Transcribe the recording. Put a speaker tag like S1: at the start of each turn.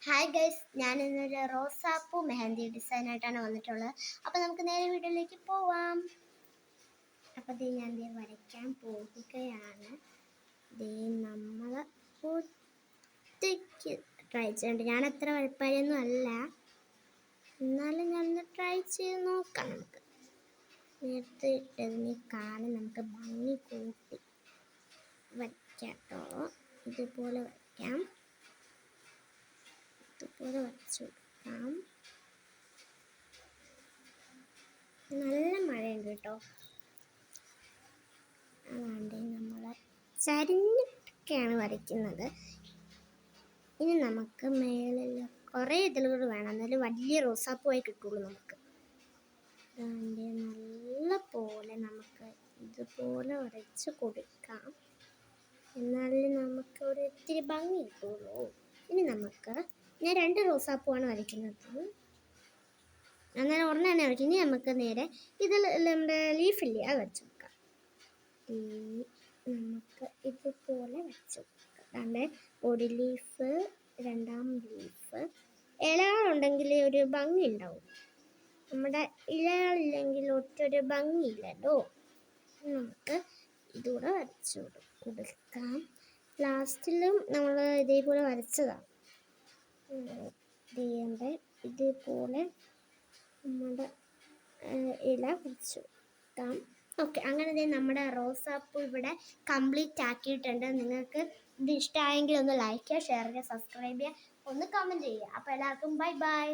S1: Hi guys, ഞാൻ ഇന്നൊരു റോസാപ്പൂ മെഹന്തി ഡിസൈനായിട്ടാണ് വന്നിട്ടുള്ളത്. അപ്പോൾ നമുക്ക് നേരെ വീഡിയോയിലേക്ക് പോവാം. അപ്പോൾ ഞാൻ വരയ്ക്കാൻ പോവുകയാണ്. നമ്മൾ ഒറ്റയ്ക്ക് ട്രൈ ചെയ്യേണ്ടത്. ഞാൻ അത്ര വരപ്പായൊന്നും അല്ല, എന്നാലും ഞാനൊന്ന് ട്രൈ ചെയ്ത് നോക്കാം. നമുക്ക് നേരത്തെ ഇട്ടതിനേക്കാളും നമുക്ക് ഭംഗി കൂട്ടി വരയ്ക്കാം കേട്ടോ. ഇതുപോലെ വരയ്ക്കാം. ഇതുപോലെ വരച്ചു കൊടുക്കാം. നല്ല മഴയുണ്ട് കേട്ടോ. അതാണ്ട് നമ്മൾ ചരിഞ്ഞിട്ടൊക്കെയാണ് വരയ്ക്കുന്നത്. ഇനി നമുക്ക് മേളിൽ കുറേ ഇതളുകൾ വേണം, എന്നാലും വലിയ റോസാപ്പൂവായി കിട്ടുള്ളൂ നമുക്ക്. അതാണ്ട് നല്ല പോലെ നമുക്ക് ഇതുപോലെ വരച്ച് കൊടുക്കാം, എന്നാലും നമുക്ക് ഒരു ഇത്തിരി ഭംഗി കിട്ടുള്ളൂ. ഇനി ഞാൻ 2 റോസാപ്പൂവാണ് വരയ്ക്കുന്നത്, അന്നേരം ഒരെണ്ണം വരയ്ക്കും. ഇനി നമുക്ക് നേരെ നമ്മുടെ ലീഫില്ലേ അത് വരച്ചു കൊടുക്കാം. നമുക്ക് ഇതുപോലെ വരച്ചു കൊടുക്കാം. അതാണ്ട് ഒരു ലീഫ്, രണ്ടാം ലീഫ്. ഇലകളുണ്ടെങ്കിൽ ഒരു ഭംഗി ഉണ്ടാവും. നമ്മുടെ ഇലകളില്ലെങ്കിൽ ഒറ്റൊരു ഭംഗിയില്ലല്ലോ. നമുക്ക് ഇതുകൂടെ വരച്ചു കൊടുക്കാം. ലാസ്റ്റിലും നമ്മൾ ഇതേപോലെ വരച്ചതാണ്. ഇതേപോലെ നമ്മുടെ ഇല വരച്ചു കൊടുക്കാം. ഓക്കെ, അങ്ങനെ നമ്മുടെ റോസാപ്പൂ ഇവിടെ കംപ്ലീറ്റ് ആക്കിയിട്ടുണ്ട്. നിങ്ങൾക്ക് ഇത് ഇഷ്ടമായെങ്കിൽ ഒന്ന് ലൈക്ക് ചെയ്യുക, ഷെയർ ചെയ്യുക, സബ്സ്ക്രൈബ് ചെയ്യുക, ഒന്ന് കമൻറ്റ് ചെയ്യുക. അപ്പോൾ എല്ലാവർക്കും ബൈ ബൈ.